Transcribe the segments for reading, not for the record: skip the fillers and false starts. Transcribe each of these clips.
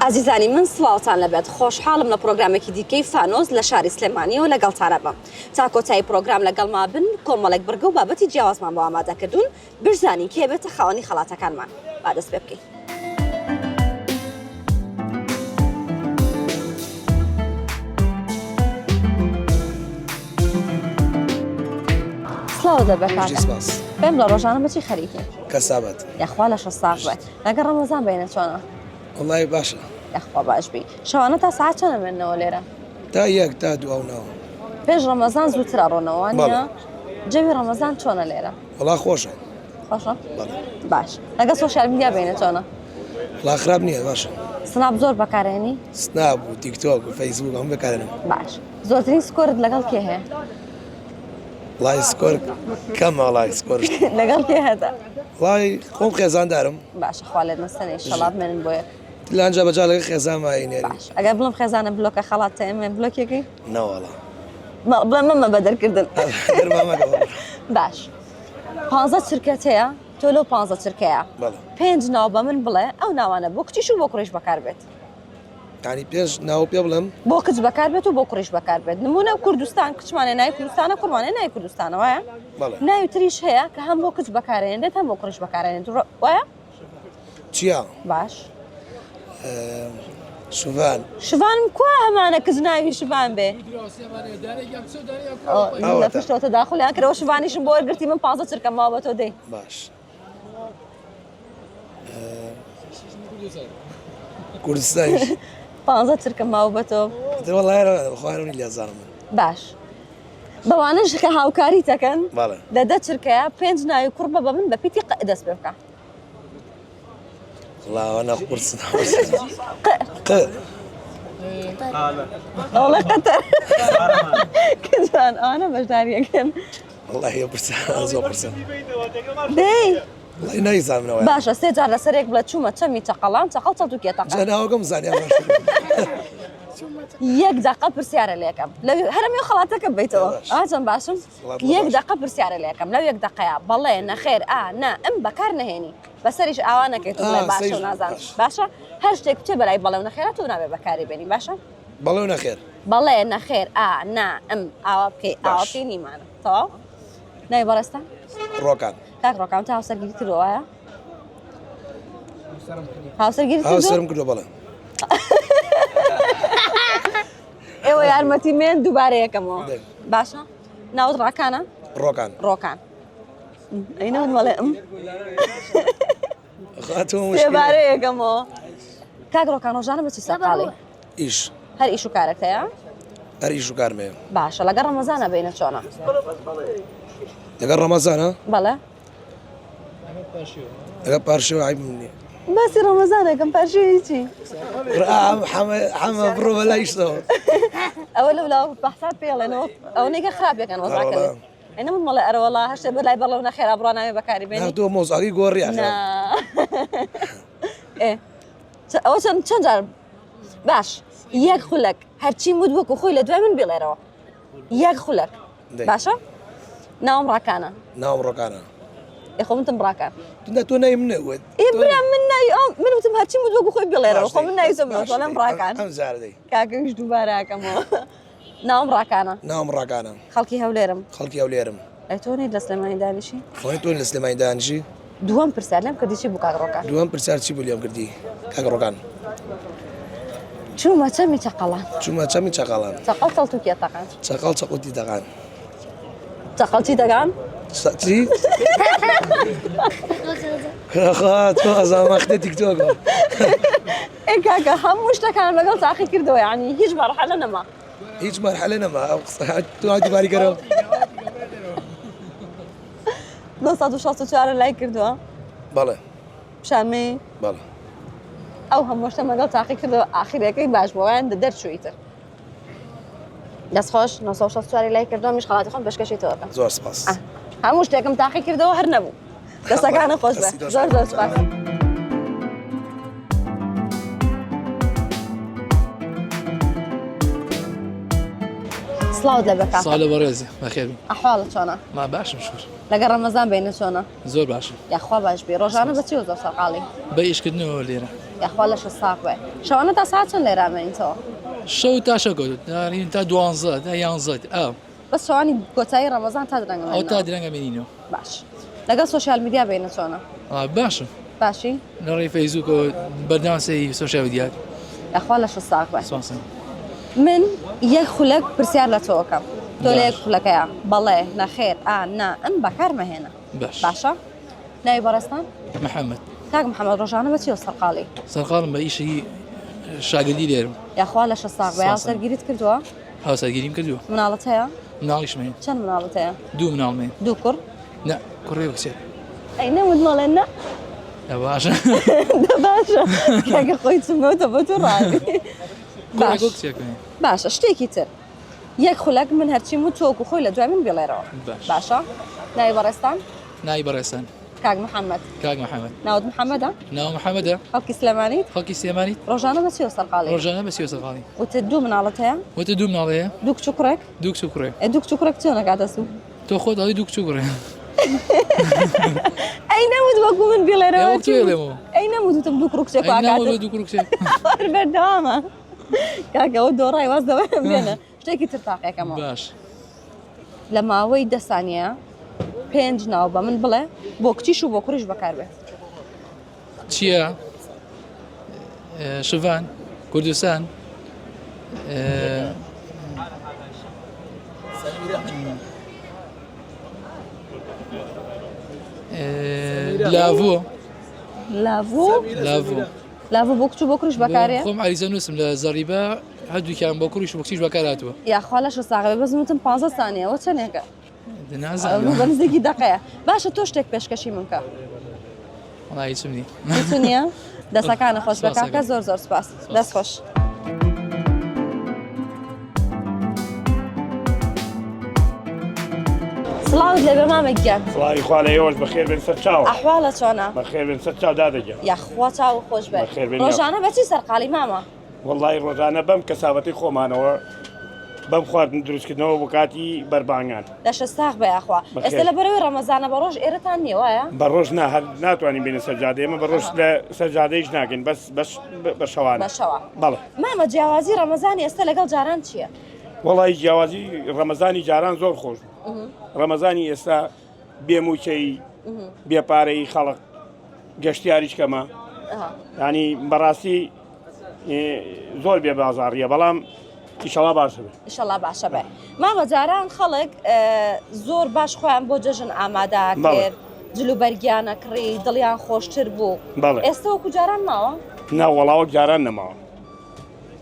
عزیزانی من سڵاوتان لەبێت خۆشحاڵم لە پرۆگرامێکی دیکەی فانۆز لە شاری سلێمانیەوە لەگەڵتانە بم تا کۆتایی پرۆگرام لەگەڵما بن کۆمەڵێک بەرگە و بابەتی جیاوازمان بۆ ئامادەکردوون بزانین کێ بێتە خاوەنی خەڵاتەکانمان با دەست پێ بکەین. سڵاو دەبێت پێم لە ڕۆژانە بەچی خەریکین کەسابەت یاخوا لە شە ساغ بێت لەگەڵ ڕەمەزان بینە چۆنە وڵی باشە یاخوا باش بی شەوانە تا ساعت چەندە بێنەوە لێرە تا یەک تا دوونەوە پێش ڕەمەزان زووترە ڕۆنەوە نیە جەوی ڕەمەزان چۆنە لێرە وڵا خۆشە خۆشە باش لەگە سۆشیال میدیا بینە چۆنە وڵا خراپ نییە باشە سناپ زۆر بەکارێنی سناپ و تیکتۆک و فەیسبوک هەموو بەکارێنم باش زۆرترین سکۆرت لەگەڵ کێ هەیە وڵای سکۆر کەمە وڵای سکۆر لەگەڵ کێ هەدا وڵای خۆم خێزاندارم باشە خوا لێت نەستەنێ شەڵات منن بۆیە لانجا بەجا لەگە خێزانمایی نێری باش ئەگەر بڵم خێزانە بلۆکە خەڵات تەمێ بلۆکێکی نەوەڵا بڵێ مەمە بەدەرکردن باش 15 چرکەت هەیە تۆ لەو 15 چرکەیە 5 ناو بە من بڵێ ئەو ناوانە بۆ کچیش و بۆ کوڕیش بەکار بێت ینی پێش ناو پێ بڵێم بۆ کچ بەکار بێت و بۆ کوڕیش بەکار بێت نمونە کوردستان کچمانێ ناوی کوردستانە کوڕمانێ ناوی کوردستانە وایە ناوی تریش هەیە کە هەم بۆ کچ بەکارێنێت هەم بۆ کوڕیش بەکارێنێت وایە چیا باش شوڤان شوانم کوا هەمانە کچ ناوی شوان بێ لە پشتەوە داخلیان کردەوە شوانیشم بۆ وەرگرتی من 15 چرکە ماوە بە تۆ دەی باش کوردستانیش 15 چرکە ماوە بە تۆ وڵای خوارەوەی لێزانم باش بەوانش کە هاوکاری دەکەن بەڵێ لە 10 چرکەیە 5 ناوی کوڕ بە من بە پیتی دەست پێ بکە والله أنا قرصنا والله قطر كذبان أنا بجداري كان والله هي برسان زو برسان دي والله نايزة من وين باشا سيجار لسريك بلا تشومة تشمي تقلان تقلت توكي تقل أنا هو قم زاني يك دقة برسيارة ليكم لو هرم يخلاتك ببيته أجن باشم يك دقة برسيارة ليكم لو يك دقة يا بالله إن خير نا أم بكرنا هني بس ريش أوانا كي تقول باشا ونازان باشا هرشتك بتبلعي بالله ونخيرات ونبي بكاري بيني باشا بالله ونخير بالله إن خير نا أم أوابكي نيمانا طب ناي برستا روكان كاك روكان تا هاوسر جيت روايا هاوسر جيت هاوسرم كله بالله ايوه يا ارمتي من دوباره كمو باشا ناود راكانا روكان اين هو ولا خاتو مشكله دوباره كمو كاك روكان وجانا بس سقالي ايش هل ايشو كاركتيا هل ايشو كارمه باشا لقى رمضان بين شونا لقى رمضان بلا لقى بارشو عيب مني بس رمضان كم بارشيتي حما برو ولا يشتغل أول بحساب فيلا نو أو نيجا خراب يكن وضعك أنا من ملا أرى والله هالشيء بلا يبلا ونخير أبرانا بكاري بيني ناخدو موزعي قوري يا إيه أول شيء تنجرب باش ياك خلك هرشي مدبك وخوي لدوا من بيليرو ياك خلك باشا ناوم راكانا يخو منتم براكان تو نايم نود إيه برا منا يوم من متم هرشي مدبك وخوي بيليرو خو منا يسمونه ولا براكان أم زاردي كاكوش دوباره كمو ناوم راكانا خلقي هوليرم أيتوني لسلماني دانشي فوني لسلماني دانشي دوام برسالم كردي شي بو كاغروكان دوام برسال شي بوليوم كردي كاغروكان شو ما تمي تقلان تقلت توكي تقان تقلتي تقان تقلتي تقان تي خات ما اخذت تيك توك إيه كاكا هم مش تكلم لقلت أخي كردو يعني هيج مرحلة نما تو عادي باري كرو دو صادو شاطو شعر لاي كردو بله شامي بله أو هم مش تما قلت أخي كردو آخر كي باش بو عند درد شويتر دست خوش نصو شاطو شعر لاي كردو مش خلاص خون باش كشي توقع زور سپاس هم مش تكلم تأخي كردو هرنبو دست كان خوش به زور سپاس سڵاوت لە بەکات ساڵە بەڕێزی بەخێر ئەحواڵت چۆنە ما باشم شکر لەگەڵ ڕەمەزان بینە چۆنە زۆر باشم یاخوا باش بێ ڕۆژانە بەچی و زۆر سەرقاڵی بە ئیشکردنەوە لێرە یاخوا لەش ساق بێ شەوانە تا ساعت چەند لێرامێنیتەوە شەو تا شەکەوت دارین تا 12 تا 11 ئەو بەس شەوانی گۆچایی ڕەمەزان تا درەنگە ئەو تا درەنگە بینینەوە باش لەگەڵ سۆشیال میدیا بینە چۆنە باشم باشی لە ڕێی فەیسبووک و بەردەوامی سۆشیال میدیا یاخوا لەش ساق بێ سپاس من یەک خولەک پرسیار لە تۆکەم تۆ لە یەک خولەکەیە بەڵێ نەخێر نا ئەم بەکارمەهێنە باش باشە ناوی بەڕێستان محەممەد کاک محەممەد ڕۆژانە بەچی و سەرقاڵی سەرقاڵم بە ئیشی شاگردی لێرم یاخوا لەش ساق بێ یا سەرگیریت کردووە هاوسەرگیریم کردووە مناڵەت هەیە مناڵیشمێن چەند مناڵەت هەیە دوو مناڵمێن دوو کوڕ نە کوڕێ وەکسێت ئەی نەمت مەڵێن نە باشە باشە کاکە خۆی چمەوتە بۆ تۆ ڕاوی باش باشە شتێکی تر یەک خولەک من هەرچیم و تۆک و خۆی لە دوای من بێڵێرەوە باشە ناوی بەڕێستان نای بەڕێستان کاک محەممەد کاک محەممەد ناوت محەممەدە ناو محەممەدە خەڵکی سلێمانیت خەڵکی سێمانیت ڕۆژانە بەچی و سەرقاڵی ڕۆژانە بە سێ سەرقاڵی وتە دوو مناڵەت هەیە وتە دوو مناڵەیە دوو کچ و کوڕێک دوو کچ و کوڕێ دوو کچ و کوڕێک چۆن نەکاتە سوو تۆ خۆت ئەڵی دوو کچ و کوڕێ ئەی نەموت وەکو من بێڵێرەوە وەک تۆ ێڵێمەوە ئەی نەموتم دوو کوڕ کچێک ناوە دوو کوڕ کچێ بەردەوامە کاکەەوە دۆڕای واز دەوە بێنە شتێکی تر تاقێکەمەوە باش لە ماوەی 10 سانیە 5 ناو بە من بڵێ بۆ کچیش و بۆ کوڕیش بەکاربێت چییە شڤان کوردستان لاڤۆ لاڤۆ لاڤۆ بۆ کچ و بۆ کوڕیش بەکارێ خۆم عریزە نووسم لە زەریبە هەردووکیان بۆ کوڕیش و کچیش بەکارهاتووە یاخوا لەش ساغێ بەزمتم 15 سانیەوە چەندێکە نازانم بە نزیکی دەقەیە باشە تۆ شتێک پێشکەشی من کە وڵای هیچم نی نیە دەسەکانە خۆش بە کاکە زۆر زۆر سپاس دەست خۆش سڵاوت لێ بێ مامێک گیان سڵاوی خوا لە ئێوەش بەخێر بن سەر چاوە ئەحواڵە چۆنە بەخێر بن سەر چاو دادەجە یاخوا چاو خۆش بێ بەخێر بێ ڕۆژانە بەچی سەرقاڵی مامە وەڵی ڕۆژانە بەم کەساوەتی خۆمانەوە بەم خواردن دروستکردنەوە بۆ کاتی بەربانگان لەشە ساغ بە یاخوا ئێستا لە بەرەوەی ڕەمەزانە بە ڕۆژ ئێرەتان نییە وایە بە ڕۆژ ناتوانین بینە سەرجادە ئێمە بە ڕۆژ لە سەرجادەیش ناکەین بەس بە شەوانە بەشەوە بەڵێ مامە جیاوازی ڕەمەزانی ئێستا لەگەڵ جاران چییە؟ وەڵی جیاوازی ڕەمەزانی جاران زۆر خۆش ڕەمەزانی ئێستا بێموچەی بێپارەی خەڵق گەشتیاریش کەمە ینی بەڕاستی زۆر بێ بازاڕیە بەڵام ئیشەڵا باشە بێ ئیشەڵا باشە بێ مامە جاران خەڵک زۆر باش خۆیان بۆ جەژن ئامادا کرد جلوبەرگیانە کڕی دڵیان خۆشتر بوو ئێستا وەکو جاران ماوە؟ ناوەڵاوەک جاران نەماوە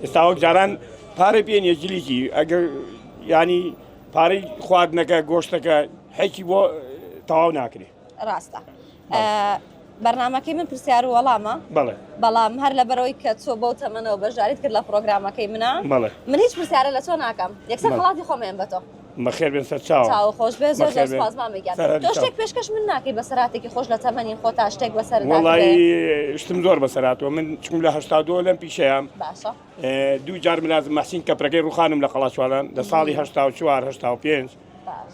ئێستا وەک جاران پارە پێنیە جلیکی ئەگەر ینی پارەی خواردنەکە گۆشتەکە حێکی بۆ تەواو ناکرێ ڕاستە بەرنمەکەی من پرسیار و وەڵامە بەڵام هەر لە بەرەوەی کە تۆ بەو تەمەنەوە بەژاریت کرد لە پرۆگرامەکەی منە من هیچ پرسیارە لە تۆ ناکەم یەکسەر خڵاتی خۆمێن بە تۆ بەخێر بێن سەر چاو خۆش بێ زۆر سپاس مامەگیان تۆ شتێک پێشکەش من ناکەی بەسەراتێکی خۆش لە تەمەنی خۆ تا شتێک بەسەر وەڵی شتم زۆر بەسەراتەوە من چکم لە 82 لەم پیشەیەم باشە دوو جار منازم مەحسین کەپرەکەی ڕوخانم لە قەڵاچوالان لە ساڵی 84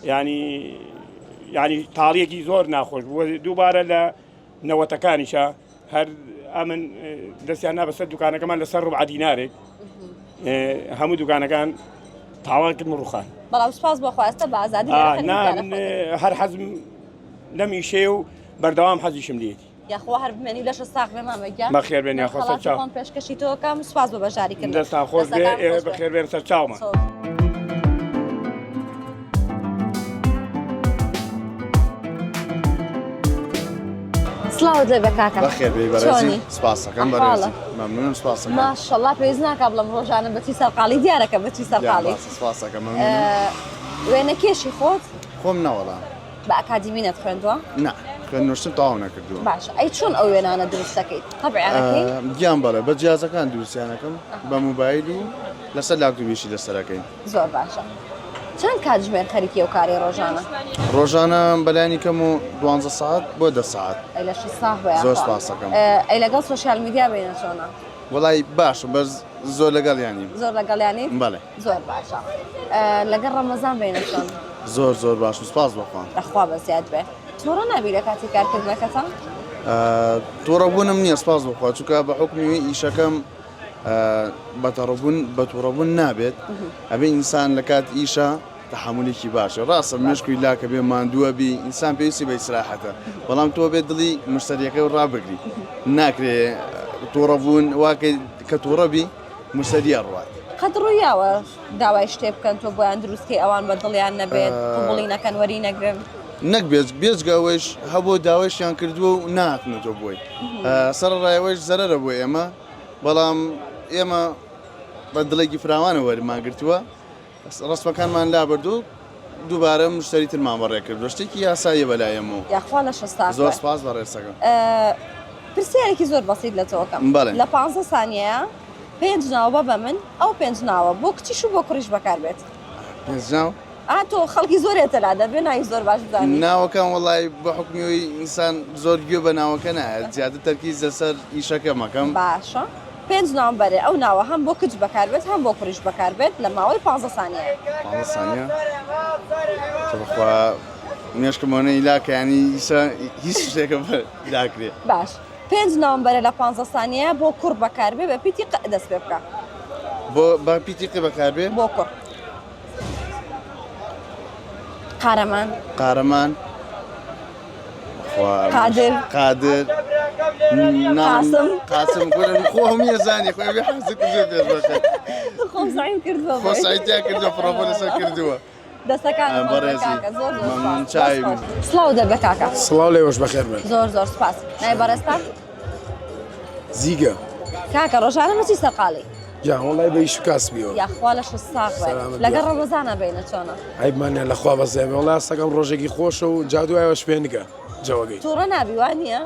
ینی تاڵیەکی زۆر ناخۆش بوو دووبارە لە نەوەتەکانیشە هەر ئەمن دەستیان نا بەسەر دوکانەکەمان لەسەر ڕوبع دینارێک هەموو دوکانەکان تاوان کرد ڕوخان بەڵام سپاس بۆ خواستە بە ئازادی هەر حەزم لەم ئیشێ و بەردەوام حەزیشم لێتی یاخوا هەر بمێنی لەشە ساق بێ مامەگیان بەخێر بێن یاخوا سەر چاو پێشکەشی تۆکەم سپاس بۆ بەژاریکردن دەستان خۆش بێ بەخێر بێن سەر چاومە سڵاوت لێ بە کاکە بەخێر بێ بەڕێزی سپاسەکەم بەڕێزی مەمنونم سپاسەکەم ماشەڵڵا پێویست ناکا بڵم ڕۆژانە بەچی سەرقاڵی دیارەکە بەچی سەرقاڵی سپاسەکەم مەمنونم وێنە کێشی خۆت خۆم نەوەڵام بە ئەکادیمینەت خوێندووە؟ نا خوێندنوشتم تەواو نەکردووە باشە ئەی چۆن ئەو وێنانە دروستەکەیت تەبعیانەکەی؟ گیان بەڵێ بە جیازەکان دروستیانەکەم بە موبایل و لەسەر لاپتۆپیشی لەسەرەکەی زۆر باشە چەند کاتژمێر خەریکی ئەو کاری ڕۆژانە؟ ڕۆژانە بەلایانی کەم و 12 ساعت بۆ 10 ساعت ئەی لە 6 ساعت بە زۆر سپاسەکەم ئەی لەگەڵ سۆشیال میدیا بینە چۆنە؟ وەڵی باشە بەس زۆر لەگەڵ ینی زۆر لەگەڵیانی بەڵێ زۆر باشە لەگەڵ ڕەمەزان بینە چۆن زۆر باش و سپاس بەخوا دەخوا بەزیاد بێ تۆڕە نابی لە کاتی کارکردنەکەتان تووڕەبوونم نییە سپاس بخوا چونکە بە حکمی ئیشەکەم بە تووڕەبوون نابێت ئەبێ ئینسان لە کات ئیشە تحملێکی باشە ڕاستە مشکوی لاکە بێ ماندووە بی ئینسان پێویستی بە ئیسراحەتە بەڵام تۆ بێت دڵی مشتریەکە و ڕابگری ناکرێ تووڕەبوون واکە کە تووڕەبی مشتریە ڕوات قەت ڕوویاوە داوای شتێ بکەن تۆ بۆیان دروستکەی ئەوان بە دڵیان نەبێت قبوڵی نەکەن وەری نەگرن نەک بێجگەوەش هەبوو داوایشیان کردووە و ناکنەوە بۆی سەرڕایەوەش زەرەرە بۆ ئێمە بەڵام ئێمە بە دڵێکی فراوانە وەرماگرتووە ڕستمەکانمان لابردوو دووبارە مشتری ترمان بەڕێ کرد شتێکی یاساییە بەلایەمەوە یاخوا لە شستا زۆر سپاس بە ڕێسەکەم پرسیارێکی زۆر بەسیت لە تۆکەم بەڵێ. لە 15 سانیەیە 5 ناوە بە من ئەو 5 ناوە بۆ کچیش و بۆ کوڕیش بەکار بێت پێنجناو تۆ خەڵکی زۆرێتە لا دەبێ ناوی زۆر باش بزانانی ناوەکان وڵی بە حکمیەوەی ئینسان زۆر گوێ بە ناوەکە نایە زیاتر تەرکیز لەسەر ئیشەکە مەکەم باشە 5 ناوم بەرێ ئەو ناوە هەم بۆ کچ بەکار بێت هەم بۆ کوڕیش بەکار بێت لە ماوەی 15 سانیە 15 سانیە بەخوا مێشکمەوەی لاکە ینی هیچ شتێکە لاکرێ باش 5 ناوم بەرێ لە 15 سانیە بۆ کوڕ بەکار بێ بە پیتی دەست پێ بکە بۆ پیتیقی بەکار بێ بۆ کوڕ قارەمان قارەمان قادر قاسم خۆ هەمیە زانی خۆی بێ حەزی کردو پێش بەکە خۆم زعیم کردووە خۆ سایتیا کردووە فڕۆبۆ لەسەر کردووە دەستەکان بەڕێزی من چاوی سڵاو دەبێ کاکە سڵاو لێوەش بەخێر بێت زۆر سپاس نای بەڕێستان زیگە کاکە ڕۆژانە مەچی سەرقاڵی جا وڵای بە ئیش و کاسبیەوە یاخوا لە شساق بێ سەلامت لەگەڵ بێ. ڕەمەزانە بینە چۆنە عیبمانە لەخوا بەزێمە وڵای ئەستەکەم ڕۆژێکی خۆشە و جادوایەوە شپێنگە جەوەگەی تووڕە نابی وان نییە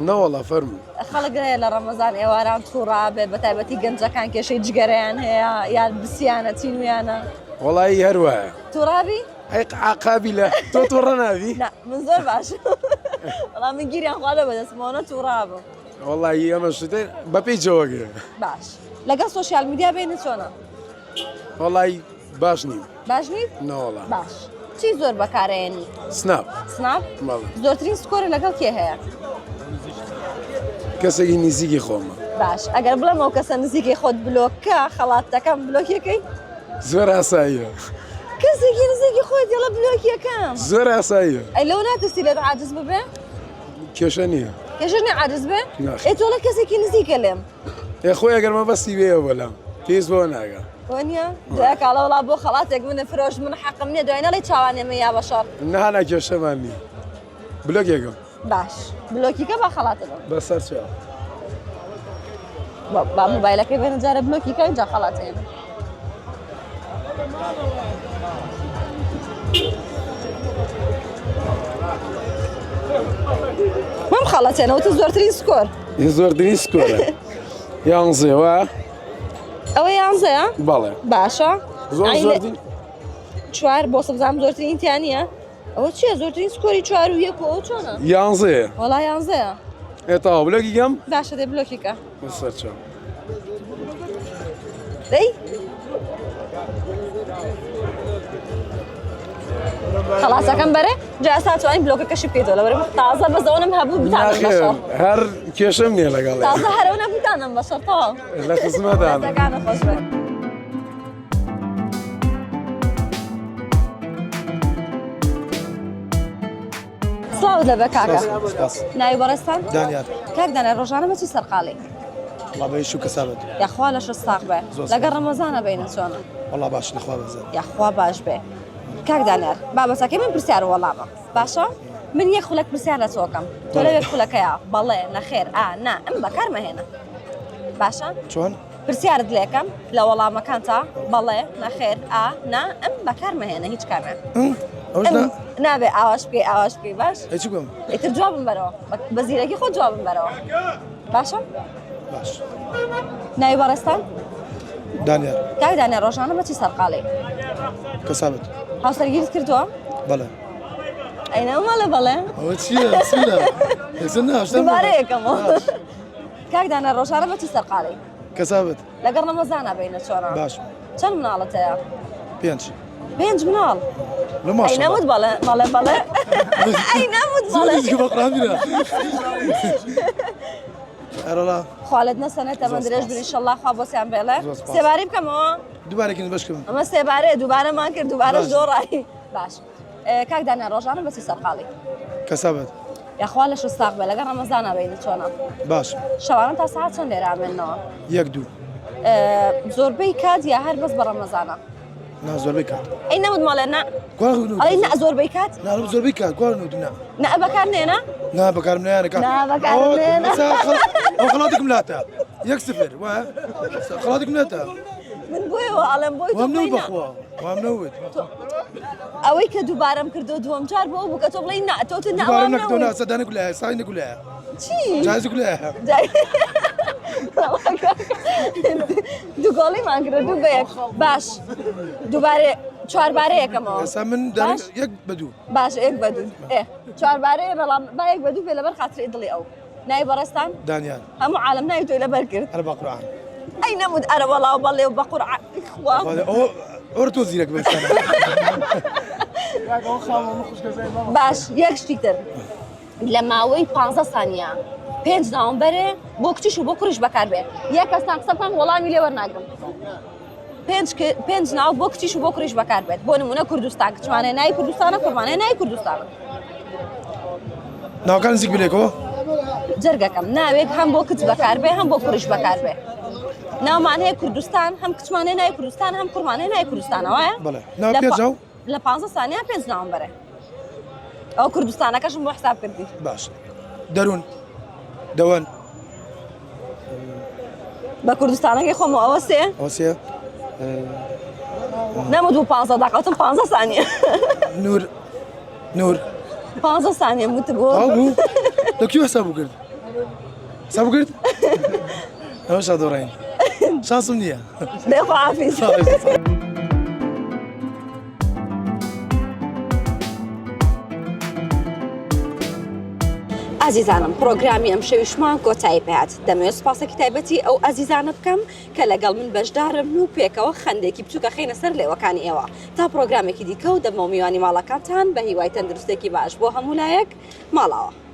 نەوەڵا فەرموو خەڵگرەیە لە ڕەمەزان ئێواران تووڕا بێ بە تایبەتی گەنجەکان کێشەی جگەرەیان هەیە یان بسییانە چینویانە وڵایی هەروایە تووڕابی؟ عقابی لە تۆ تووڕە ناوی نا من زۆر باش وەڵام من گیریان خوا لە بەدەستمەوە تووڕابم وڵایی ئەمە شتێ بەپێی جەوەگە باش لەگەڵ سۆشیال میدیا بینە چۆنە وڵایی باش نیم باش نیت؟ نەوەڵا باش چی زۆر بەکارێنی؟ سناپ سناپ؟ بەڵێ زۆرترین سکۆری لەگەڵ کێ هەیە؟ کەسێکی نزیکی خۆمە باش ئەگەر بڵێم ئەو کەسە نزیکی خۆت بلۆکە خەڵاتەکەم بلۆکیەکەی زۆر ئاساییە کەسێکی نزیکی خۆت دێڵە بلۆکیەکەم زۆر ئاساییە ئەی لەو ناتەستی لێت عاجز ببێ؟ کێشە نییە کێشەنی عاجز بێ؟ ناخێر. ئێ تۆڵە کەسێکی نزیکە لێم خۆی ئەگەرمە بەستی وێە بەلام پێیز بۆ ناگە وانە؟ دوای کاڵە وڵا بۆ خەڵاتێک منە فرۆش من حەقم نییە دوای نەڵی چاوانێمە یا بەشەڕ نهانا کێشەمان نییە بلۆکێکم باش بلۆکیکە با خەڵاتە بم بەسەر چاو با مۆبایلەکەی بێنە جارە بلۆکیکە اینجا خەڵاتێنە مەم خەڵاتێنەوە تو زۆرترین سکۆر این زۆرترین سکۆرە یانزێوە ئەوە یانزەیە؟ بەڵێ باشە زۆر زۆرترین چوار بۆ سەبزام زۆرترین تیانە ئەوە چیە زۆرترین سکۆری 4 و 1 ئەو چۆنە؟ یانزەیە وەڵا یانزەیە ئێتاوە بلۆکی گەم باشە دێ بلۆکیکە بەسەر چاو دەی خلاصەکەم بەرێ جا ئێستا توانین بلۆکەکەشی پێێتەوە لەبەر تازە بەزەوەنم هەبوو بتانم ناخێر بەشەڕ هەر کێشەم نییە لەگەڵ تازە هەرەوە نەبوتانم بەشەڕ تەواو لە خزمەتان دەگانە خۆش بێت سڵاو دەبێ کاکە ناوی بەڕێستان؟ دانیار کاک دانیار ڕۆژانە بەچی سەرقاڵی؟ وڵا بە ئیش و کەسابەت یاخوا لە شەستاق بێ لەگەڵ ڕەمەزانە بینە چۆنە؟ وڵا باش نەخوا بەزێت یاخوا باش بێ کاک دانیار بابەتەکەی من پرسیار وەڵامە باشە؟ من یەک خولەک پرسیار لە تۆکەم تۆ لەوێک خولەکەیە بەڵێ نەخێر نا ئەم بەکارمەهێنە باشە؟ چۆن؟ پرسیارت لێکم لە وەڵامەکان تا بەڵێ نەخێر نا ئەم بەکارمەهێنە هیچ کامێ ئەوش نابێ ئاواش بکەی ئاواش بکەی باش؟ هیچی بم ئیتر جوابم بەرەوە بە زیرەکی خۆ جوابم بەرەوە باشە؟ باش ناوی بەڕێستان؟ دانیار کاک دانیار ڕۆژانە بەچی سەرقاڵی؟ کەسابەت هاوسەرگیریت کردووە؟ بەڵێ ئەینەمەڵە بەڵێ؟ ئەوە چییە؟ بسمیلە. هێزن ناشتم دووبارە یەکەمەوە کاک دانیار ڕۆژانە بەچی سەرقاڵی؟ كسابت لەگەڵ ڕەمەزانە بینە چۆنە باش چەند مناڵت هەیە؟ 5 5 مناڵ لە ماش ئەی نەموت بەڵێ ئەی نەموت بەڵێ بقرامنا أرلا خالد نەسەنێتە من درێژ بن ئینشەڵڵا خوا بۆسیان بێڵێ سێباری بکەمەوە دوباره كنت بشكم ئەمە سێبارەیە دووبارەمان کرد دووبارەش دۆڕایی باش کاک دانیال ڕۆژانە بەچی سەرقاڵی كسابت یاخوا لە شوستاق بێ لەگەڵ ڕەمەزانە بینی چۆنە باش شەوانە تا ساعت چەند لێرە ئامێنەوە يكدو زۆربەی کات یا هەر بەس بە ڕەمەزانە نازل بكات ئەی نەموت ماڵێ نا كوارو ئەڵی نا زۆربەی کات لا نزل بكات كوارو نودنا نا بەکار نێنە لا بكار من أنا كات لا بكار من أنا. أو خلاطك ملاتا يك صفر خلاطك ملاتا من بۆیەوە ئەڵێم بۆی تۆ وامنود بڵێ نا. بخوا وامنود ئەوەی کە دووبارەم کردو دووەم جار بۆ بوو کە تۆ بڵێ نا تۆ دوباره ناوام نكتونا سدانا كلها ساينا كلها چی جاهز كلها دووگۆڵیمان کرد دوو بە یەک باش دووبارێ چواربارە یەکەمەوە سامن دارك يك بدو باش یەک بە دوو چواربارەیە بەڵام با یەک بە دوو بێ لەبەر خاتری دڵی ئەو نای بەڕێستان دانيال هەموو عالم ناوی تۆی لەبەر کرد أنا بقرأ ئەی نەموت ئەرە وەڵاو بەڵێ و بە قورعە خوا أو أورتو زينك بس باش یەک شتی تر لە ماوەی 15 سانیە 5 ناوەمبەرێ بۆ کچیش و بۆ کوڕیش بەکار بێ یەک کەستان قسە بکەن وەڵامی لێ وەرناگرم 5 ناو بۆ کچیش و بۆ کوڕیش بەکار بێت بۆ نمونە کوردستان کچمانە نای کوردستانە کوڕمانە نای کوردستانە ناو كان زيك بليكو جەرگەکەم ناوێت هەم بۆ کچ بەکار بێ هەم بۆ کوڕیش بەکار بێ ناومان هەیە کوردستان هەم کچمانە نای کوردستان هەم کوڕمانە نای کوردستانەوەیە بەڵێ ناو پێجاو لە 15 سانیا 5 ناوەمبەرێ ئەو کوردستانەکەشم بۆ حساب کردی باش درون دوان بە کوردستانەکەی خۆمەوە ئەوە سێ أوسيا نەموت بوو 15 داقەوتم 15 سانیە نور 15 سانیە وت بۆ أبو لو كيف حسابه قرد حسابه قرد أنا مش هدورين شانس منيا دێخوا عافیز ئازیزانم پرۆگرامی ئەم شەویشمان کۆتایی پێهات دەمەوێت سوپاسێکی تایبەتی ئەو ئازیزانە بکەم کە لەگەڵ من بەشدارم و پێکەوە خەندێکی بچووکە خینە سەر لێوەکانی ئێوە تا پرۆگرامێکی دیکە و دەمە میوانی ماڵەکانتان بە هیوای تەندروستێکی باش بۆ هەموو لایەک ماڵەوە